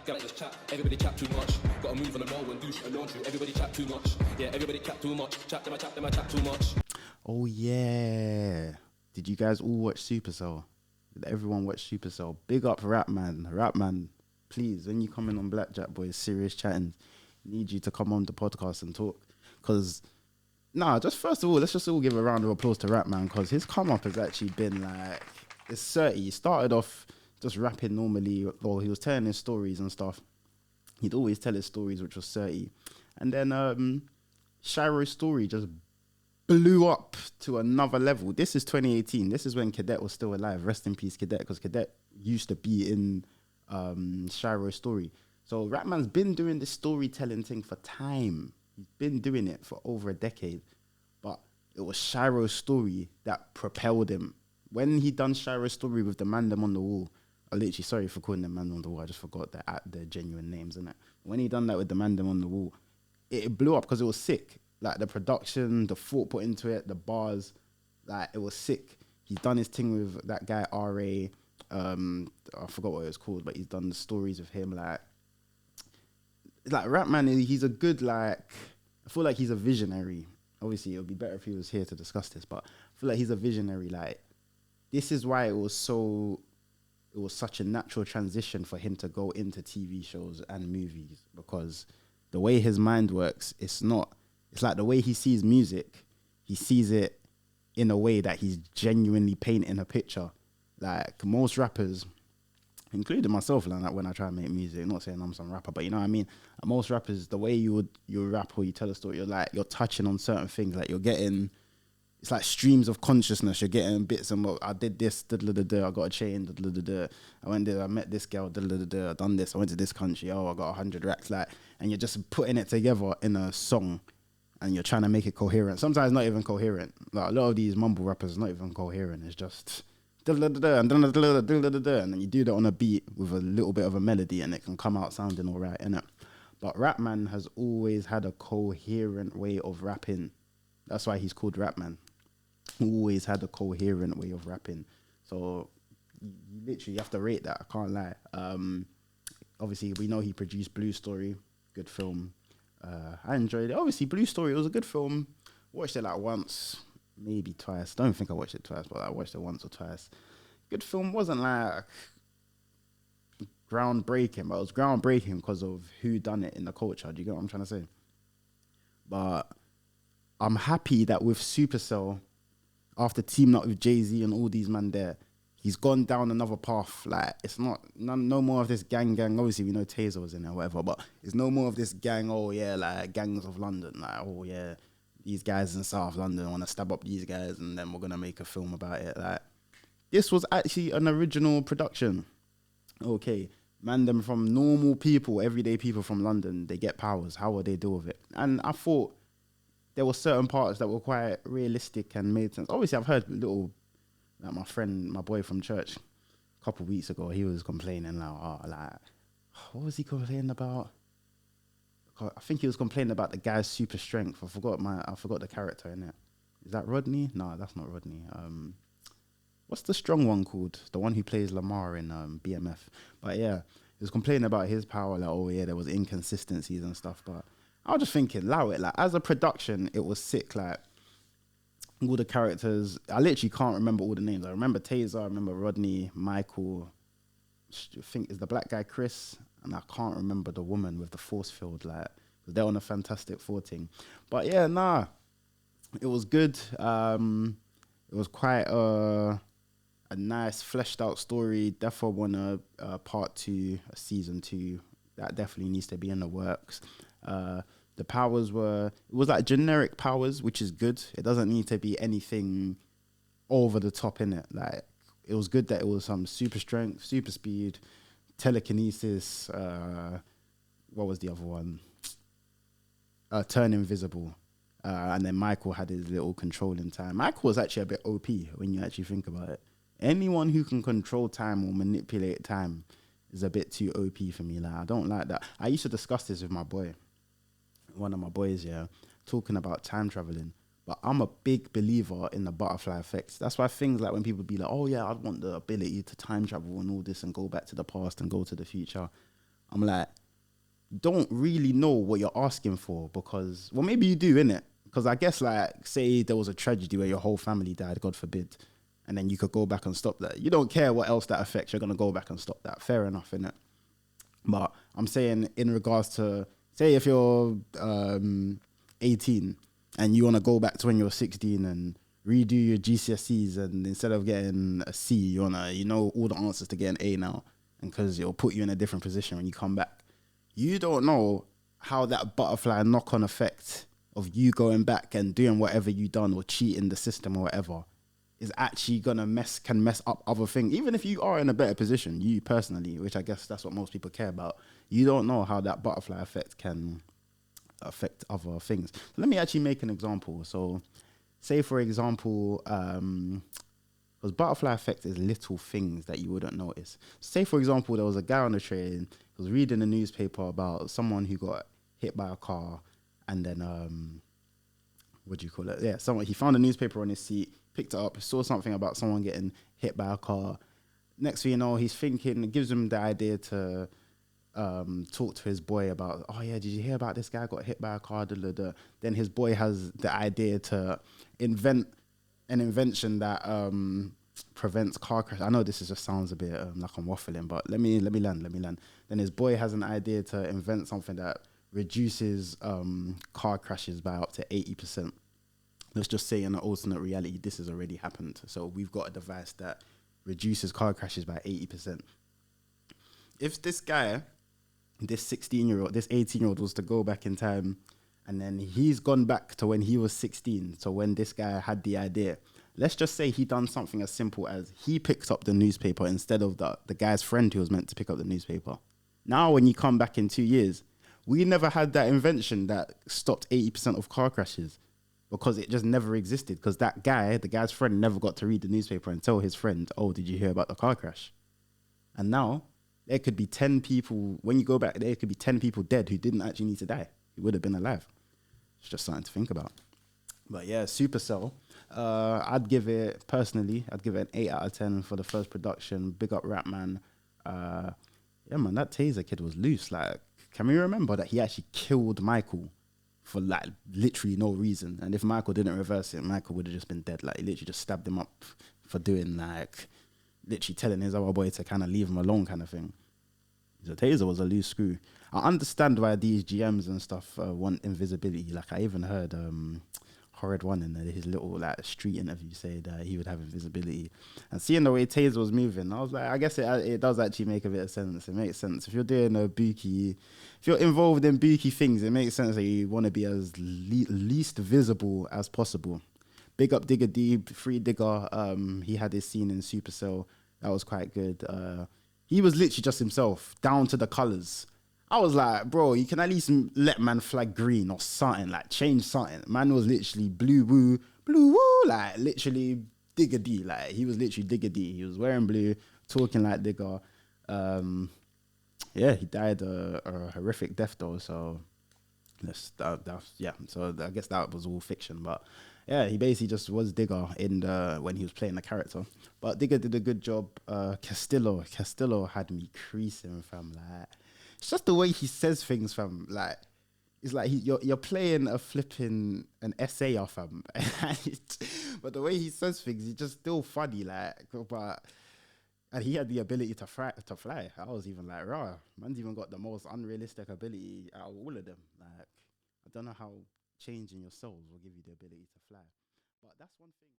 gotta just chat. Everybody chat too much. Gotta move on the low and do shit alone. Everybody chat too much. Yeah, everybody chat too much. Chat them, I chat them, I chat too much. Oh yeah. Did you guys all watch Supercell? Did everyone watch Supercell? Big up Rapman. Rapman, please, when you come in on Blackjack Boys, serious Chattins, need you to come on the podcast and talk. Because, just first of all, let's just all give a round of applause to Rapman, because his come up has actually been like, it's 30. He started off just rapping normally, or he was telling his stories and stuff. He'd always tell his stories, which was 30. And then Shiro's story just blew up to another level. This is 2018. This is when Cadet was still alive. Rest in peace, Cadet, because Cadet used to be in Shiro's story. So Rapman's been doing this storytelling thing for time. He's been doing it for over a decade. But it was Shiro's story that propelled him. When he done Shiro's story with the man them on the wall, I literally, sorry for calling them man on the wall, I just forgot their genuine names, innit? When he done that with the man them on the wall, it blew up because it was sick. Like the production, the thought put into it, the bars, like it was sick. He's done his thing with that guy R.A. I forgot what it was called, but he's done the stories with him. Like Rapman, he's a good, like, I feel like he's a visionary. Obviously, it would be better if he was here to discuss this, but I feel like he's a visionary. Like, this is why it was such a natural transition for him to go into TV shows and movies, because the way his mind works, it's like the way he sees music, he sees it in a way that he's genuinely painting a picture. Like most rappers, including myself, like when I try and make music, not saying I'm some rapper, but you know what I mean? Most rappers, the way you rap or you tell a story, you're touching on certain things, like you're getting, it's like streams of consciousness. You're getting bits and I did this, I got a chain, I went there, I met this girl, I done this, I went to this country, I got 100 racks, like, and you're just putting it together in a song and you're trying to make it coherent. Sometimes not even coherent. Like a lot of these mumble rappers are not even coherent. It's just and then you do that on a beat with a little bit of a melody and it can come out sounding all right, innit? But Rapman has always had a coherent way of rapping. That's why he's called Rapman. Always had a coherent way of rapping. So you literally have to rate that. I can't lie. Obviously, we know he produced Blue Story. Good film. I enjoyed it. Obviously, Blue Story, it was a good film. Watched it like once, maybe twice. Don't think I watched it twice, but I watched it once or twice. Good film. Wasn't like groundbreaking, but it was groundbreaking because of who done it in the culture. Do you get what I'm trying to say? But I'm happy that with Supercell, after teaming up with Jay-Z and all these man there, he's gone down another path. Like, it's no more of this gang. Obviously, we know Taser was in there or whatever, but it's no more of this gang, like gangs of London. Like, these guys in South London want to stab up these guys and then we're going to make a film about it. Like, this was actually an original production. Okay, man, them from normal people, everyday people from London, they get powers. How will they deal with it? And I thought there were certain parts that were quite realistic and made sense. Obviously, I've heard like my boy from church, a couple of weeks ago, he was complaining what was he complaining about? I think he was complaining about the guy's super strength. I forgot the character in it. Is that Rodney? No, that's not Rodney. What's the strong one called? The one who plays Lamar in BMF. But yeah, he was complaining about his power. Like, there was inconsistencies and stuff. But I was just thinking, allow it. Like, as a production, it was sick. Like, all the characters, I literally can't remember all the names. I remember Taser, I remember Rodney, Michael, I think is the black guy Chris, and I can't remember the woman with the force field. Like, they're on a Fantastic Four thing. But yeah, it was good. It was quite a nice fleshed out story. Definitely want a part 2, a season 2. That definitely needs to be in the works. The powers it was like generic powers, which is good. It doesn't need to be anything over the top in it. Like, it was good that it was some super strength, super speed, telekinesis. What was the other one? Turn invisible. And then Michael had his little controlling time. Michael was actually a bit OP when you actually think about it. Anyone who can control time or manipulate time is a bit too OP for me. Like, I don't like that. I used to discuss this with my boy, one of my boys, talking about time traveling. But I'm a big believer in the butterfly effects. That's why things like when people be like, oh yeah, I want the ability to time travel and all this and go back to the past and go to the future. I'm like, don't really know what you're asking for because, well, maybe you do, innit? Because I guess, like, say there was a tragedy where your whole family died, God forbid, and then you could go back and stop that. You don't care what else that affects. You're going to go back and stop that. Fair enough, innit? But I'm saying in regards to, say if you're 18 and you want to go back to when you're 16 and redo your GCSEs, and instead of getting a C, you want to, you know, all the answers to get an A now, and because it'll put you in a different position when you come back. You don't know how that butterfly knock-on effect of you going back and doing whatever you done or cheating the system or whatever is actually gonna can mess up other things. Even if you are in a better position, you personally, which I guess that's what most people care about, you don't know how that butterfly effect can affect other things. So let me actually make an example. So say for example, because butterfly effect is little things that you wouldn't notice. Say for example, there was a guy on the train, he was reading the newspaper about someone who got hit by a car, and then what do you call it? Yeah, someone, he found a newspaper on his seat, picked it up, saw something about someone getting hit by a car. Next thing you know, he's thinking, it gives him the idea to talk to his boy about, oh yeah, did you hear about this guy got hit by a car? Da, da, da. Then his boy has the idea to invent an invention that prevents car crash. I know this just sounds a bit like I'm waffling, but let me land. Then his boy has an idea to invent something that reduces car crashes by up to 80%. Let's just say in an alternate reality, this has already happened. So we've got a device that reduces car crashes by 80%. If this guy, this 16-year-old, this 18-year-old was to go back in time, and then he's gone back to when he was 16, so when this guy had the idea, let's just say he done something as simple as he picked up the newspaper instead of the guy's friend who was meant to pick up the newspaper. Now when you come back in 2 years, we never had that invention that stopped 80% of car crashes because it just never existed, because that guy, the guy's friend, never got to read the newspaper and tell his friend, oh, did you hear about the car crash? And now there could be 10 people, when you go back, there could be 10 people dead who didn't actually need to die. He would have been alive. It's just something to think about. But yeah, Supercell, I'd give it, personally, I'd give it an 8 out of 10 for the first production. Big up Rapman. Yeah, man, that Taser kid was loose. Like, can we remember that he actually killed Michael for like literally no reason? And if Michael didn't reverse it, Michael would have just been dead. Like, he literally just stabbed him up for doing like, literally telling his other boy to kind of leave him alone kind of thing. The Taser was a loose screw. I understand why these GMs and stuff want invisibility. Like, I even heard Horrid One in his little like street interview say that he would have invisibility. And seeing the way Taser was moving, I was like, I guess it does actually make a bit of sense. It makes sense. If you're doing a bookie, if you're involved in bookie things, it makes sense that you want to be as least visible as possible. Big up Digger D, Free Digger. He had his scene in Supercell. That was quite good. He was literally just himself, down to the colours. I was like, bro, you can at least let man flag green or something, like change something. Man was literally blue woo, like literally Digger D. Like, he was literally Digger D. He was wearing blue, talking like Digger. Yeah, he died a horrific death though, so yeah. So I guess that was all fiction, but yeah, he basically just was Digger in when he was playing the character. But Digger did a good job. Castillo had me creasing, fam. Like, it's just the way he says things, fam. Like, it's like you're playing an essay off him, but the way he says things, he's just still funny. Like, and he had the ability to fly. I was even like, rah, man's even got the most unrealistic ability out of all of them. Like, I don't know how changing your souls will give you the ability to fly, but that's one thing.